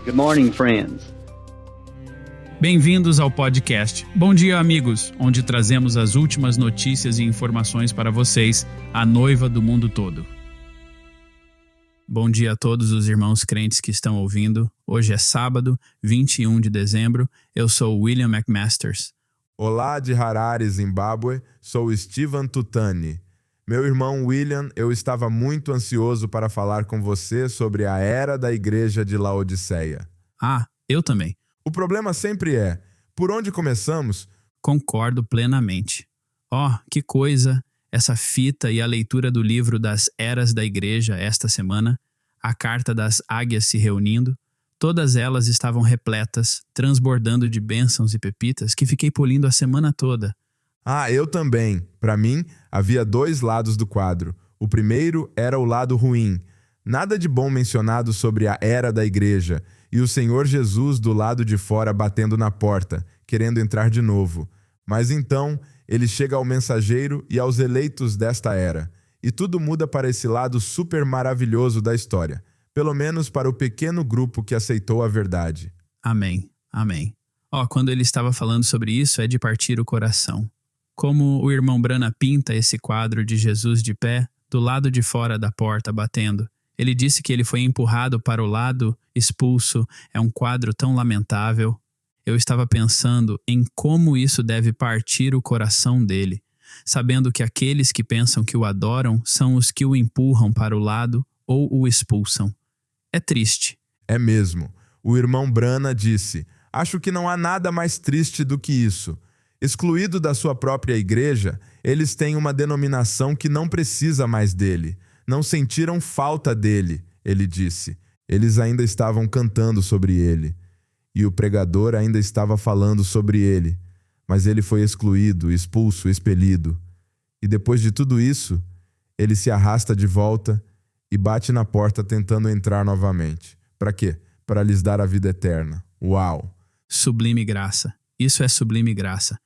Good morning, friends. Bem-vindos ao podcast. Bom dia, amigos, onde trazemos as últimas notícias e informações para vocês, a noiva do mundo todo. Bom dia a todos os irmãos crentes que estão ouvindo. Hoje é sábado, 21 de dezembro. Eu sou William McMasters. Olá de Harare, Zimbábue. Sou Steven Tutani. Meu irmão William, eu estava muito ansioso para falar com você sobre a era da igreja de Laodiceia. Ah, eu também. O problema sempre é, por onde começamos? Concordo plenamente. Que coisa, essa fita e a leitura do livro das eras da igreja esta semana, a carta das águias se reunindo, todas elas estavam repletas, transbordando de bênçãos e pepitas que fiquei polindo a semana toda. Eu também. Para mim, havia dois lados do quadro. O primeiro era o lado ruim. Nada de bom mencionado sobre a era da igreja, e o Senhor Jesus do lado de fora batendo na porta, querendo entrar de novo. Mas então, ele chega ao mensageiro e aos eleitos desta era, e tudo muda para esse lado super maravilhoso da história, pelo menos para o pequeno grupo que aceitou a verdade. Amém, amém. Quando ele estava falando sobre isso, é de partir o coração. Como o irmão Brana pinta esse quadro de Jesus de pé, do lado de fora da porta batendo. Ele disse que ele foi empurrado para o lado, expulso. É um quadro tão lamentável. Eu estava pensando em como isso deve partir o coração dele, sabendo que aqueles que pensam que o adoram são os que o empurram para o lado ou o expulsam. É triste. É mesmo. O irmão Brana disse, acho que não há nada mais triste do que isso. Excluído da sua própria igreja, eles têm uma denominação que não precisa mais dele. Não sentiram falta dele, ele disse. Eles ainda estavam cantando sobre ele. E o pregador ainda estava falando sobre ele. Mas ele foi excluído, expulso, expelido. E depois de tudo isso, ele se arrasta de volta e bate na porta tentando entrar novamente. Para quê? Para lhes dar a vida eterna. Uau! Sublime graça. Isso é sublime graça.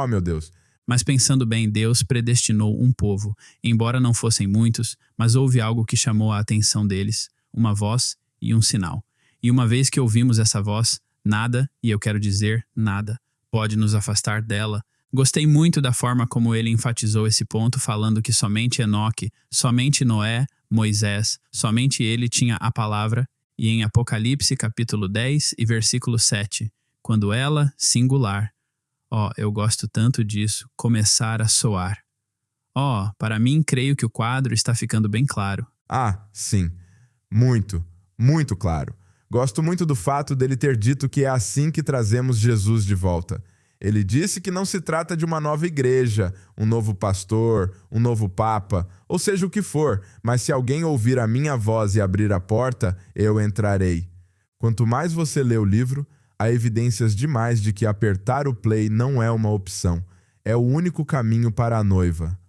Meu Deus! Mas pensando bem, Deus predestinou um povo, embora não fossem muitos, mas houve algo que chamou a atenção deles, uma voz e um sinal. E uma vez que ouvimos essa voz, nada, e eu quero dizer nada, pode nos afastar dela. Gostei muito da forma como ele enfatizou esse ponto, falando que somente Enoque, somente Noé, Moisés, somente ele tinha a palavra, e em Apocalipse capítulo 10 e versículo 7, quando ela, singular, eu gosto tanto disso, começar a soar. Para mim, creio que o quadro está ficando bem claro. Sim. Muito, muito claro. Gosto muito do fato dele ter dito que é assim que trazemos Jesus de volta. Ele disse que não se trata de uma nova igreja, um novo pastor, um novo papa, ou seja o que for, mas se alguém ouvir a minha voz e abrir a porta, eu entrarei. Quanto mais você lê o livro, há evidências demais de que apertar o play não é uma opção. É o único caminho para a noiva.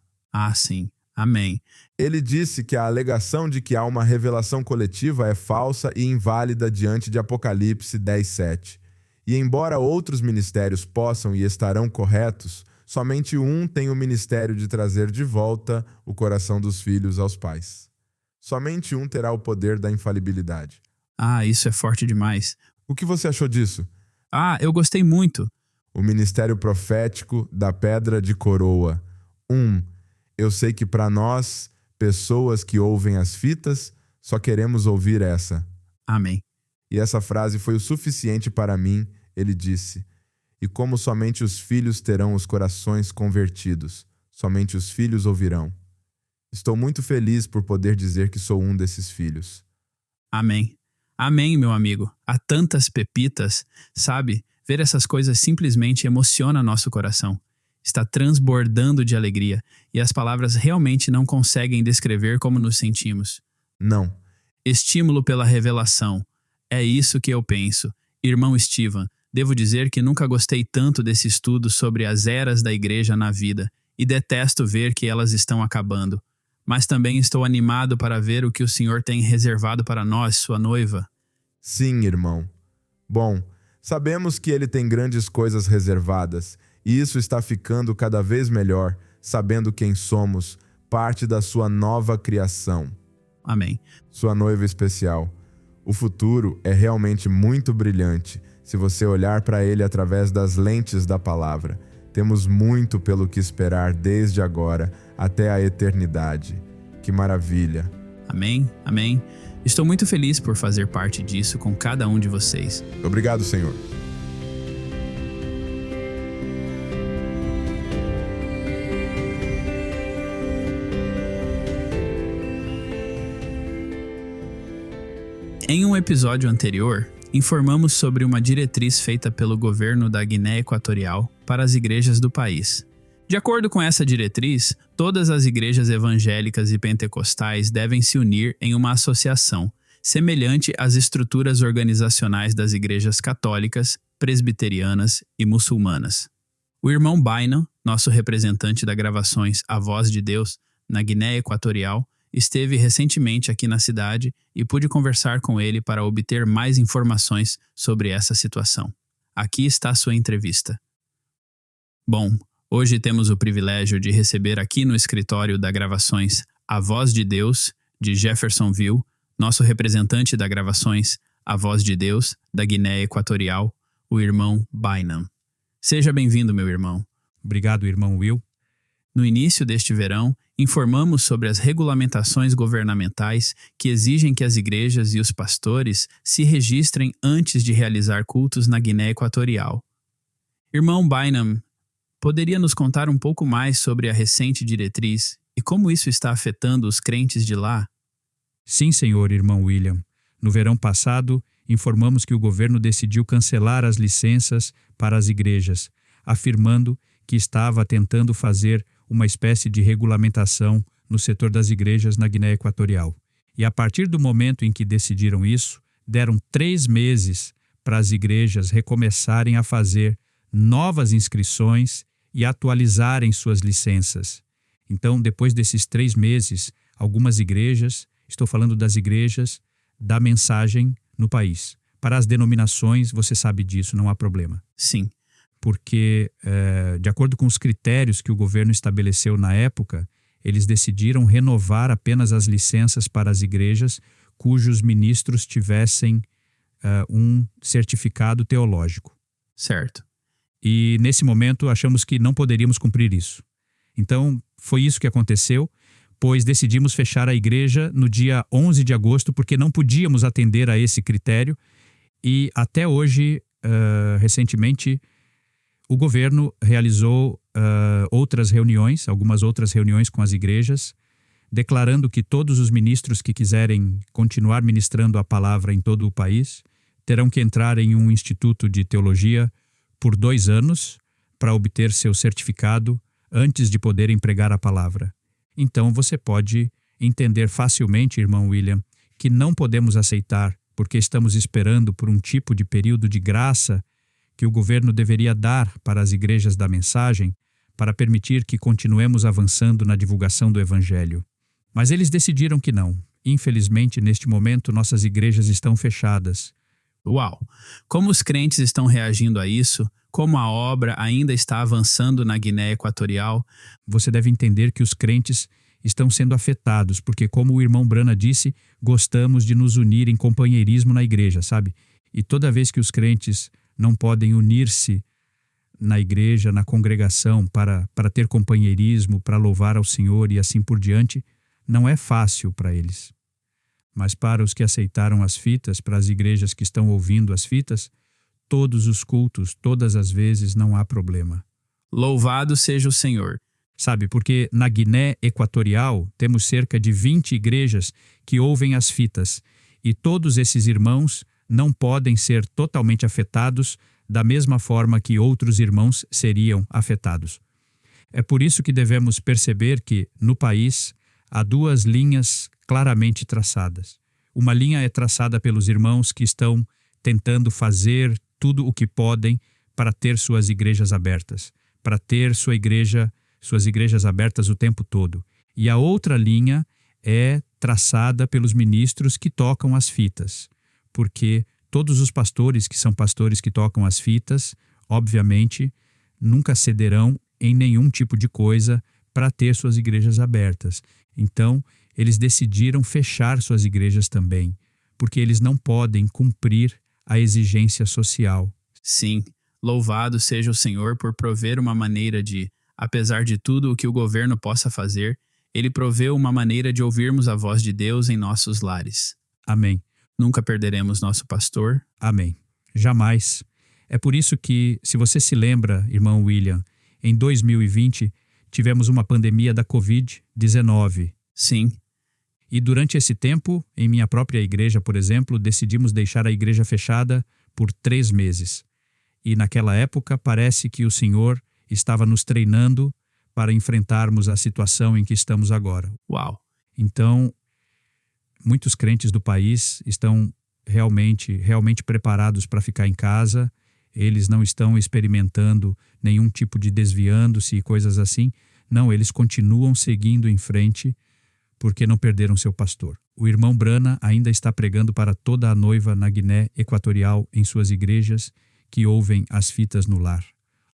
Sim. Amém. Ele disse que a alegação de que há uma revelação coletiva é falsa e inválida diante de Apocalipse 10:7. E embora outros ministérios possam e estarão corretos, somente um tem o ministério de trazer de volta o coração dos filhos aos pais. Somente um terá o poder da infalibilidade. Isso é forte demais. O que você achou disso? Eu gostei muito. O ministério profético da pedra de coroa. Eu sei que para nós, pessoas que ouvem as fitas, só queremos ouvir essa. Amém. E essa frase foi o suficiente para mim, ele disse. E como somente os filhos terão os corações convertidos, somente os filhos ouvirão. Estou muito feliz por poder dizer que sou um desses filhos. Amém. Amém, meu amigo. Há tantas pepitas, sabe? Ver essas coisas simplesmente emociona nosso coração. Está transbordando de alegria, e as palavras realmente não conseguem descrever como nos sentimos. Não. Estímulo pela revelação. É isso que eu penso. Irmão Steven, devo dizer que nunca gostei tanto desse estudo sobre as eras da igreja na vida, e detesto ver que elas estão acabando. Mas também estou animado para ver o que o Senhor tem reservado para nós, sua noiva. Sim, irmão. Bom, sabemos que ele tem grandes coisas reservadas, e isso está ficando cada vez melhor, sabendo quem somos, parte da sua nova criação. Amém. Sua noiva especial. O futuro é realmente muito brilhante se você olhar para ele através das lentes da palavra. Temos muito pelo que esperar desde agora até a eternidade. Que maravilha! Amém, amém. Estou muito feliz por fazer parte disso com cada um de vocês. Obrigado, Senhor. Em um episódio anterior, informamos sobre uma diretriz feita pelo governo da Guiné Equatorial para as igrejas do país. De acordo com essa diretriz, todas as igrejas evangélicas e pentecostais devem se unir em uma associação, semelhante às estruturas organizacionais das igrejas católicas, presbiterianas e muçulmanas. O irmão Bynum, nosso representante da Gravações A Voz de Deus, na Guiné Equatorial, esteve recentemente aqui na cidade e pude conversar com ele para obter mais informações sobre essa situação. Aqui está sua entrevista. Bom, hoje temos o privilégio de receber aqui no escritório da Gravações A Voz de Deus, de Jeffersonville, nosso representante da Gravações A Voz de Deus, da Guiné Equatorial, o irmão Bynum. Seja bem-vindo, meu irmão. Obrigado, irmão Will. No início deste verão, informamos sobre as regulamentações governamentais que exigem que as igrejas e os pastores se registrem antes de realizar cultos na Guiné Equatorial. Irmão Bynum, poderia nos contar um pouco mais sobre a recente diretriz e como isso está afetando os crentes de lá? Sim, senhor, irmão William. No verão passado, informamos que o governo decidiu cancelar as licenças para as igrejas, afirmando que estava tentando fazer uma espécie de regulamentação no setor das igrejas na Guiné Equatorial. E a partir do momento em que decidiram isso, deram 3 meses para as igrejas recomeçarem a fazer novas inscrições e atualizarem suas licenças. Então, depois desses 3 meses, algumas igrejas, estou falando das igrejas da mensagem no país. Para as denominações, você sabe disso, não há problema. Sim. Porque, de acordo com os critérios que o governo estabeleceu na época, eles decidiram renovar apenas as licenças para as igrejas cujos ministros tivessem um certificado teológico. Certo. E, nesse momento, achamos que não poderíamos cumprir isso. Então, foi isso que aconteceu, pois decidimos fechar a igreja no dia 11 de agosto, porque não podíamos atender a esse critério. E, até hoje, recentemente, o governo realizou algumas outras reuniões com as igrejas, declarando que todos os ministros que quiserem continuar ministrando a palavra em todo o país terão que entrar em um instituto de teologia por 2 anos para obter seu certificado antes de poderem pregar a palavra. Então você pode entender facilmente, irmão William, que não podemos aceitar, porque estamos esperando por um tipo de período de graça que o governo deveria dar para as igrejas da mensagem para permitir que continuemos avançando na divulgação do Evangelho. Mas eles decidiram que não. Infelizmente, neste momento, nossas igrejas estão fechadas. Uau! Como os crentes estão reagindo a isso? Como a obra ainda está avançando na Guiné Equatorial? Você deve entender que os crentes estão sendo afetados, porque, como o irmão Brana disse, gostamos de nos unir em companheirismo na igreja, sabe? E toda vez que os crentes não podem unir-se na igreja, na congregação, para ter companheirismo, para louvar ao Senhor e assim por diante, não é fácil para eles. Mas para os que aceitaram as fitas, para as igrejas que estão ouvindo as fitas, todos os cultos, todas as vezes, não há problema. Louvado seja o Senhor. Sabe, porque na Guiné Equatorial temos cerca de 20 igrejas que ouvem as fitas, e todos esses irmãos não podem ser totalmente afetados da mesma forma que outros irmãos seriam afetados. É por isso que devemos perceber que, no país, há 2 linhas claramente traçadas. Uma linha é traçada pelos irmãos que estão tentando fazer tudo o que podem para ter suas igrejas abertas, para ter suas igrejas abertas o tempo todo. E a outra linha é traçada pelos ministros que tocam as fitas, porque todos os pastores que são pastores que tocam as fitas, obviamente, nunca cederão em nenhum tipo de coisa para ter suas igrejas abertas. Então, eles decidiram fechar suas igrejas também, porque eles não podem cumprir a exigência social. Sim, louvado seja o Senhor por prover uma maneira de, apesar de tudo o que o governo possa fazer, ele proveu uma maneira de ouvirmos a voz de Deus em nossos lares. Amém. Nunca perderemos nosso pastor. Amém. Jamais. É por isso que, se você se lembra, irmão William, em 2020 tivemos uma pandemia da Covid-19. Sim, E durante esse tempo, em minha própria igreja, por exemplo, decidimos deixar a igreja fechada por 3 meses. E naquela época parece que o Senhor estava nos treinando para enfrentarmos a situação em que estamos agora. uau. Então, muitos crentes do país estão realmente preparados para ficar em casa. Eles não estão experimentando nenhum tipo de desviando-se e coisas assim. Não, eles continuam seguindo em frente porque não perderam seu pastor. O irmão Brana ainda está pregando para toda a noiva na Guiné Equatorial em suas igrejas que ouvem as fitas no lar.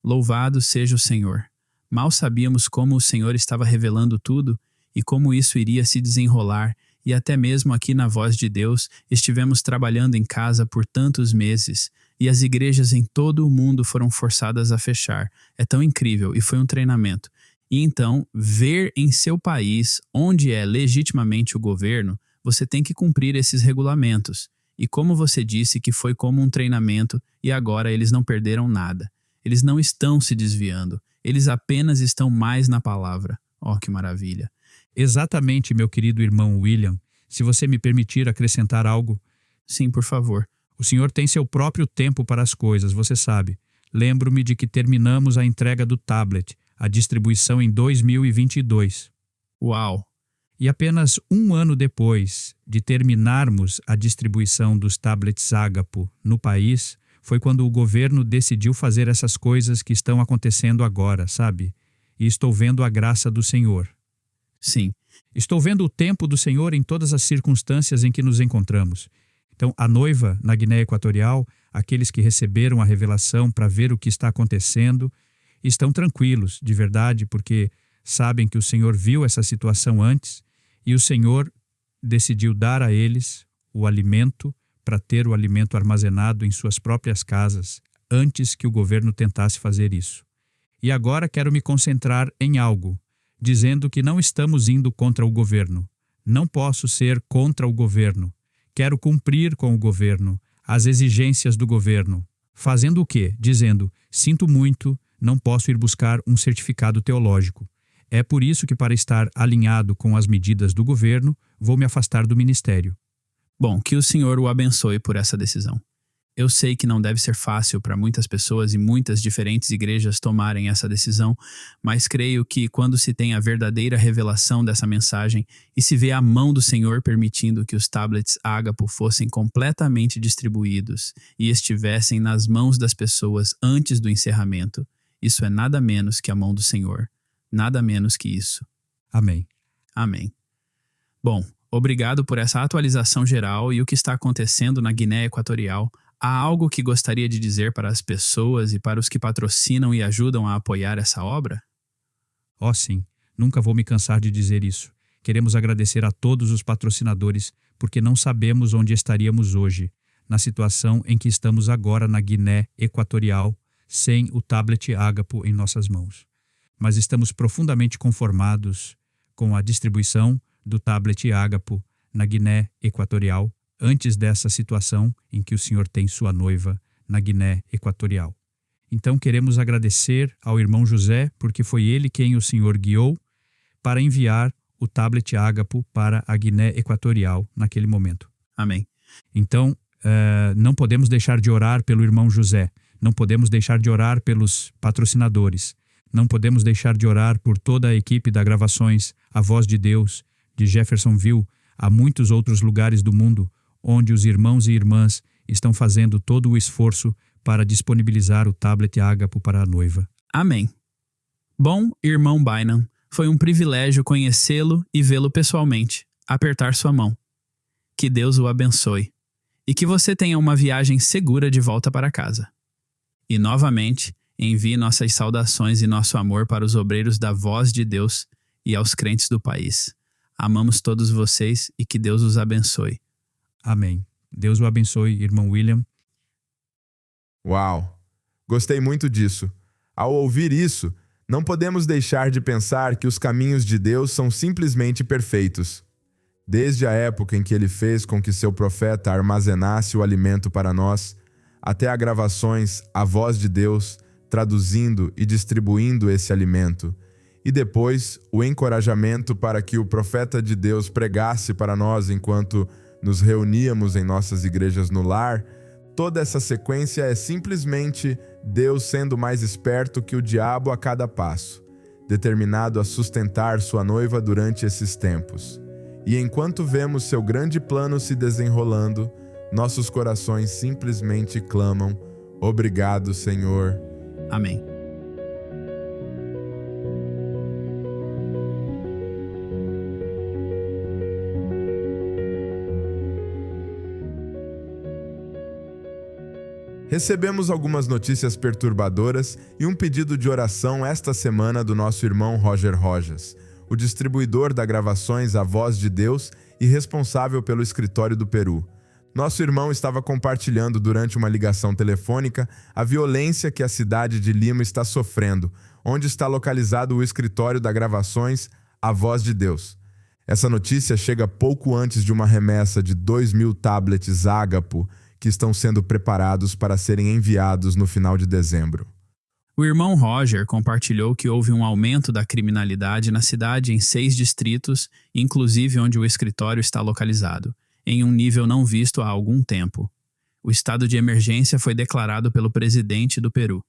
Louvado seja o Senhor. Mal sabíamos como o Senhor estava revelando tudo e como isso iria se desenrolar, e até mesmo aqui na Voz de Deus estivemos trabalhando em casa por tantos meses, e as igrejas em todo o mundo foram forçadas a fechar. É tão incrível e foi um treinamento. E então, ver em seu país, onde é legitimamente o governo, você tem que cumprir esses regulamentos. E como você disse que foi como um treinamento e agora eles não perderam nada. Eles não estão se desviando. Eles apenas estão mais na palavra. Oh, que maravilha. Exatamente, meu querido irmão William. Se você me permitir acrescentar algo, Sim, por favor. o Senhor tem seu próprio tempo para as coisas, você sabe. Lembro-me de que terminamos a entrega do tablet, a distribuição em 2022. Uau. E apenas 1 ano depois de terminarmos a distribuição dos tablets Ágapo no país, foi quando o governo decidiu fazer essas coisas que estão acontecendo agora, sabe? E estou vendo a graça do Senhor. Sim, Estou vendo o tempo do Senhor em todas as circunstâncias em que nos encontramos. Então, a noiva na Guiné Equatorial, aqueles que receberam a revelação para ver o que está acontecendo, estão tranquilos, de verdade, porque sabem que o Senhor viu essa situação antes e o Senhor decidiu dar a eles o alimento para ter o alimento armazenado em suas próprias casas antes que o governo tentasse fazer isso. E agora quero me concentrar em algo, dizendo que não estamos indo contra o governo. Não posso ser contra o governo. Quero cumprir com o governo, as exigências do governo. Fazendo o quê? Dizendo, sinto muito, não posso ir buscar um certificado teológico. É por isso que, para estar alinhado com as medidas do governo, vou me afastar do ministério. bom, que o Senhor o abençoe por essa decisão. Eu sei que não deve ser fácil para muitas pessoas e muitas diferentes igrejas tomarem essa decisão, mas creio que quando se tem a verdadeira revelação dessa mensagem e se vê a mão do Senhor permitindo que os tablets Ágapo fossem completamente distribuídos e estivessem nas mãos das pessoas antes do encerramento, isso é nada menos que a mão do Senhor. Nada menos que isso. Amém. Amém. Bom, obrigado por essa atualização geral e o que está acontecendo na Guiné Equatorial. Há algo que gostaria de dizer para as pessoas e para os que patrocinam e ajudam a apoiar essa obra? Oh, sim, nunca vou me cansar de dizer isso. Queremos agradecer a todos os patrocinadores, porque não sabemos onde estaríamos hoje, na situação em que estamos agora na Guiné Equatorial, sem o tablet Ágapo em nossas mãos. Mas estamos profundamente conformados com a distribuição do tablet Ágapo na Guiné Equatorial, antes dessa situação em que o Senhor tem sua noiva na Guiné Equatorial. Então queremos agradecer ao irmão José, porque foi ele quem o Senhor guiou para enviar o tablet Ágapo para a Guiné Equatorial naquele momento. Amém. Então, não podemos deixar de orar pelo irmão José, não podemos deixar de orar pelos patrocinadores, não podemos deixar de orar por toda a equipe da Gravações, a Voz de Deus, de Jeffersonville, a muitos outros lugares do mundo, onde os irmãos e irmãs estão fazendo todo o esforço para disponibilizar o tablet Ágapo para a noiva. Amém. Bom, irmão Bynum, foi um privilégio conhecê-lo e vê-lo pessoalmente, apertar sua mão. Que Deus o abençoe e que você tenha uma viagem segura de volta para casa. E novamente, envie nossas saudações e nosso amor para os obreiros da Voz de Deus e aos crentes do país. Amamos todos vocês e que Deus os abençoe. Amém. Deus o abençoe, irmão William. Uau! Gostei muito disso. Ao ouvir isso, não podemos deixar de pensar que os caminhos de Deus são simplesmente perfeitos. Desde a época em que ele fez com que seu profeta armazenasse o alimento para nós, até a gravações A Voz de Deus, traduzindo e distribuindo esse alimento, e depois o encorajamento para que o profeta de Deus pregasse para nós enquanto nos reuníamos em nossas igrejas no lar, toda essa sequência é simplesmente Deus sendo mais esperto que o diabo a cada passo, determinado a sustentar sua noiva durante esses tempos. E enquanto vemos seu grande plano se desenrolando, nossos corações simplesmente clamam: Obrigado, Senhor. Amém. Recebemos algumas notícias perturbadoras e um pedido de oração esta semana do nosso irmão Roger Rojas, o distribuidor da gravações A Voz de Deus e responsável pelo escritório do Peru. Nosso irmão estava compartilhando durante uma ligação telefônica a violência que a cidade de Lima está sofrendo, onde está localizado o escritório da gravações A Voz de Deus. Essa notícia chega pouco antes de uma remessa de 2.000 tablets Ágapo que estão sendo preparados para serem enviados no final de dezembro. O irmão Roger compartilhou que houve um aumento da criminalidade na cidade em 6 distritos, inclusive onde o escritório está localizado, em um nível não visto há algum tempo. O estado de emergência foi declarado pelo presidente do Peru.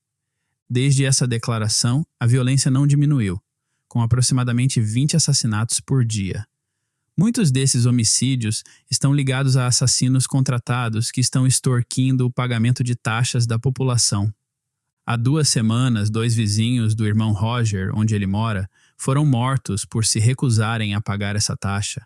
Desde essa declaração, a violência não diminuiu, com aproximadamente 20 assassinatos por dia. Muitos desses homicídios estão ligados a assassinos contratados que estão extorquindo o pagamento de taxas da população. Há 2 semanas, 2 vizinhos do irmão Roger, onde ele mora, foram mortos por se recusarem a pagar essa taxa.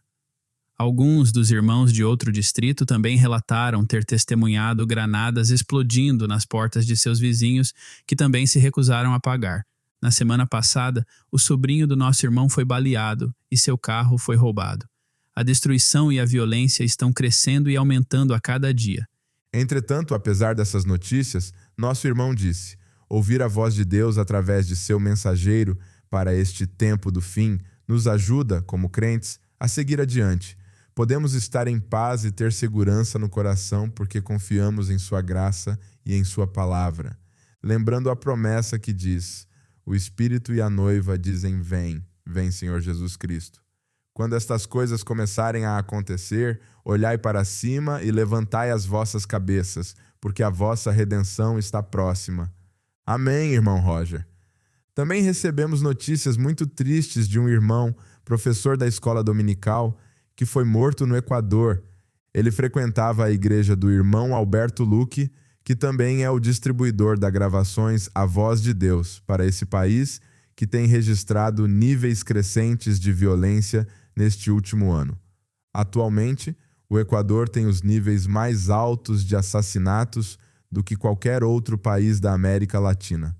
Alguns dos irmãos de outro distrito também relataram ter testemunhado granadas explodindo nas portas de seus vizinhos que também se recusaram a pagar. Na semana passada, o sobrinho do nosso irmão foi baleado e seu carro foi roubado. A destruição e a violência estão crescendo e aumentando a cada dia. Entretanto, apesar dessas notícias, nosso irmão disse: ouvir a voz de Deus através de seu mensageiro para este tempo do fim nos ajuda, como crentes, a seguir adiante. Podemos estar em paz e ter segurança no coração porque confiamos em sua graça e em sua palavra. Lembrando a promessa que diz: o Espírito e a noiva dizem: vem, vem, Senhor Jesus Cristo. Quando estas coisas começarem a acontecer, olhai para cima e levantai as vossas cabeças, porque a vossa redenção está próxima. Amém, irmão Roger. Também recebemos notícias muito tristes de um irmão, professor da escola dominical, que foi morto no Equador. Ele frequentava a igreja do irmão Alberto Luque, que também é o distribuidor da gravações A Voz de Deus para esse país, que tem registrado níveis crescentes de violência neste último ano. Atualmente, o Equador tem os níveis mais altos de assassinatos do que qualquer outro país da América Latina.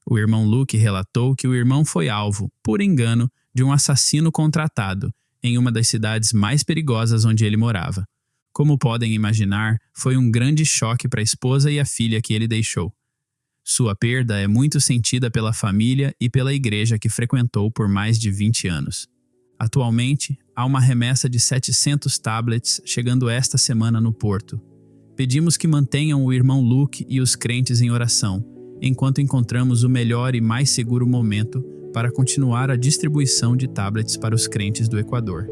O irmão Luke relatou que o irmão foi alvo, por engano, de um assassino contratado em uma das cidades mais perigosas onde ele morava. Como podem imaginar, foi um grande choque para a esposa e a filha que ele deixou. Sua perda é muito sentida pela família e pela igreja que frequentou por mais de 20 anos. Atualmente, há uma remessa de 700 tablets chegando esta semana no porto. Pedimos que mantenham o irmão Luke e os crentes em oração, enquanto encontramos o melhor e mais seguro momento para continuar a distribuição de tablets para os crentes do Equador.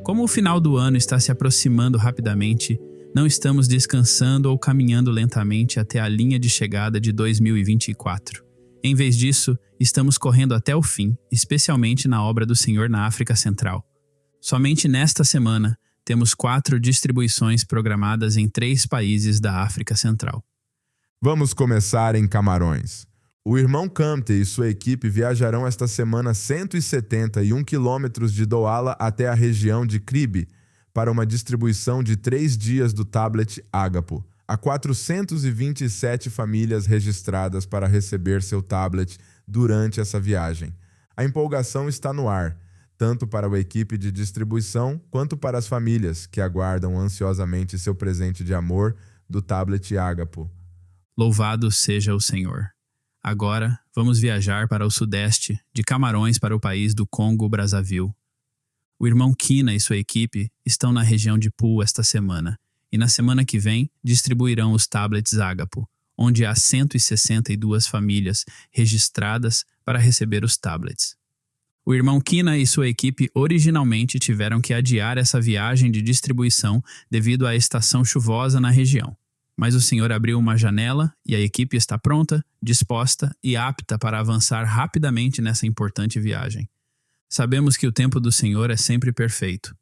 Como o final do ano está se aproximando rapidamente, não estamos descansando ou caminhando lentamente até a linha de chegada de 2024. Em vez disso, estamos correndo até o fim, especialmente na obra do Senhor na África Central. Somente nesta semana, temos 4 distribuições programadas em 3 países da África Central. Vamos começar em Camarões. O irmão Camte e sua equipe viajarão esta semana 171 quilômetros de Douala até a região de Cribe para uma distribuição de 3 dias do tablet Ágapo, Há 427 famílias registradas para receber seu tablet durante essa viagem. A empolgação está no ar, tanto para a equipe de distribuição quanto para as famílias que aguardam ansiosamente seu presente de amor do tablet Ágapo. Louvado seja o Senhor. Agora, vamos viajar para o sudeste, de Camarões para o país do Congo-Brazzaville. O irmão Kina e sua equipe estão na região de Pul esta semana, e na semana que vem distribuirão os tablets Ágapo, onde há 162 famílias registradas para receber os tablets. O irmão Kina e sua equipe originalmente tiveram que adiar essa viagem de distribuição devido à estação chuvosa na região. Mas o Senhor abriu uma janela e a equipe está pronta, disposta e apta para avançar rapidamente nessa importante viagem. Sabemos que o tempo do Senhor é sempre perfeito.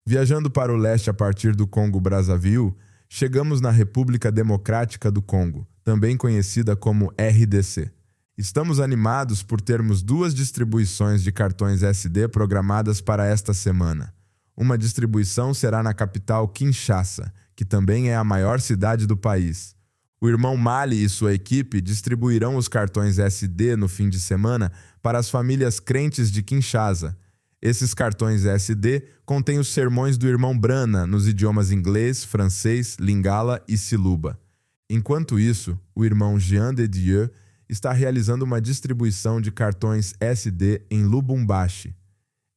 Viajando para o leste a partir do Congo-Brazzaville, chegamos na República Democrática do Congo, também conhecida como RDC. Estamos animados por termos 2 distribuições de cartões SD programadas para esta semana. Uma distribuição será na capital Kinshasa, que também é a maior cidade do país. O irmão Mali e sua equipe distribuirão os cartões SD no fim de semana para as famílias crentes de Kinshasa. Esses cartões SD contêm os sermões do irmão Brana nos idiomas inglês, francês, lingala e siluba. Enquanto isso, o irmão Jean de Dieu está realizando uma distribuição de cartões SD em Lubumbashi.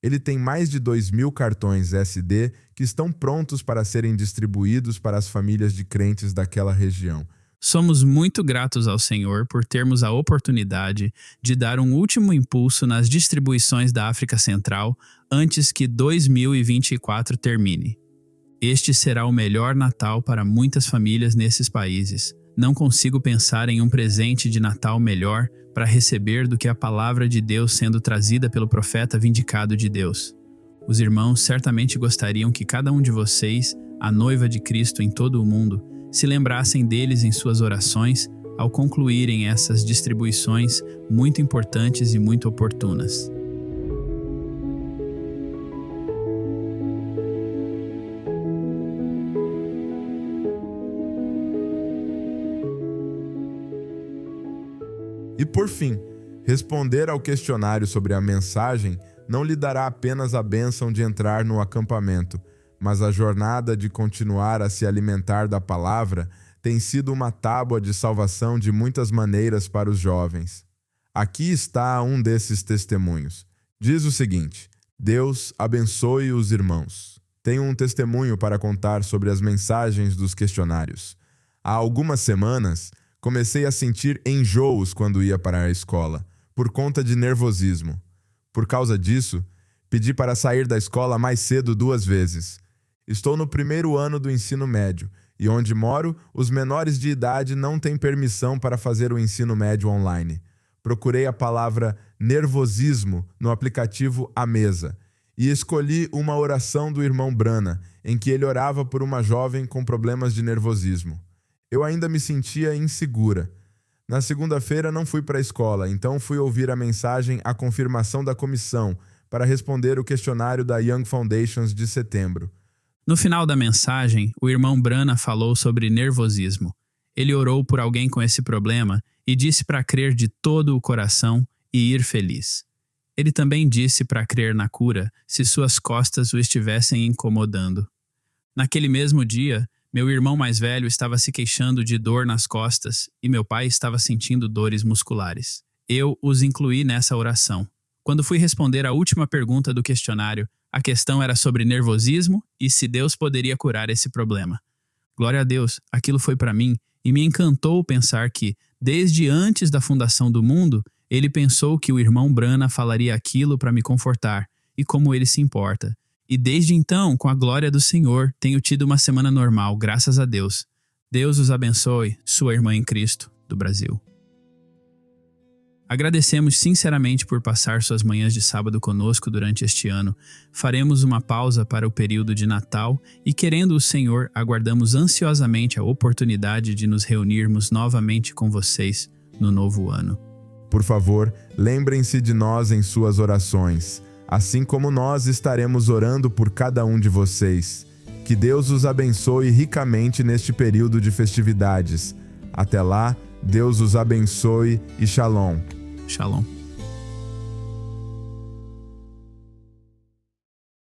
Ele tem mais de 2.000 cartões SD que estão prontos para serem distribuídos para as famílias de crentes daquela região. Somos muito gratos ao Senhor por termos a oportunidade de dar um último impulso nas distribuições da África Central antes que 2024 termine. Este será o melhor Natal para muitas famílias nesses países. Não consigo pensar em um presente de Natal melhor para receber do que a palavra de Deus sendo trazida pelo profeta vindicado de Deus. Os irmãos certamente gostariam que cada um de vocês, a noiva de Cristo em todo o mundo, se lembrassem deles em suas orações ao concluírem essas distribuições muito importantes e muito oportunas. E por fim, responder ao questionário sobre a mensagem não lhe dará apenas a bênção de entrar no acampamento, mas a jornada de continuar a se alimentar da palavra tem sido uma tábua de salvação de muitas maneiras para os jovens. Aqui está um desses testemunhos. Diz o seguinte: Deus abençoe os irmãos. Tenho um testemunho para contar sobre as mensagens dos questionários. Há algumas semanas, comecei a sentir enjoos quando ia para a escola, por conta de nervosismo. Por causa disso, pedi para sair da escola mais cedo 2 vezes. Estou no 1º ano do ensino médio, e onde moro, os menores de idade não têm permissão para fazer o ensino médio online. Procurei a palavra nervosismo no aplicativo A Mesa, e escolhi uma oração do irmão Brana, em que ele orava por uma jovem com problemas de nervosismo. Eu ainda me sentia insegura. Na segunda-feira não fui para a escola, então fui ouvir a mensagem A Confirmação da Comissão para responder o questionário da Young Foundations de setembro. No final da mensagem, o irmão Brana falou sobre nervosismo. Ele orou por alguém com esse problema e disse para crer de todo o coração e ir feliz. Ele também disse para crer na cura se suas costas o estivessem incomodando. Naquele mesmo dia, meu irmão mais velho estava se queixando de dor nas costas e meu pai estava sentindo dores musculares. Eu os incluí nessa oração. Quando fui responder a última pergunta do questionário, a questão era sobre nervosismo e se Deus poderia curar esse problema. Glória a Deus, aquilo foi para mim e me encantou pensar que, desde antes da fundação do mundo, ele pensou que o irmão Brana falaria aquilo para me confortar e como ele se importa. E desde então, com a glória do Senhor, tenho tido uma semana normal, graças a Deus. Deus os abençoe, sua irmã em Cristo, do Brasil. Agradecemos sinceramente por passar suas manhãs de sábado conosco durante este ano. Faremos uma pausa para o período de Natal e, querendo o Senhor, aguardamos ansiosamente a oportunidade de nos reunirmos novamente com vocês no novo ano. Por favor, lembrem-se de nós em suas orações, assim como nós estaremos orando por cada um de vocês. Que Deus os abençoe ricamente neste período de festividades. Até lá, Deus os abençoe e shalom. Shalom.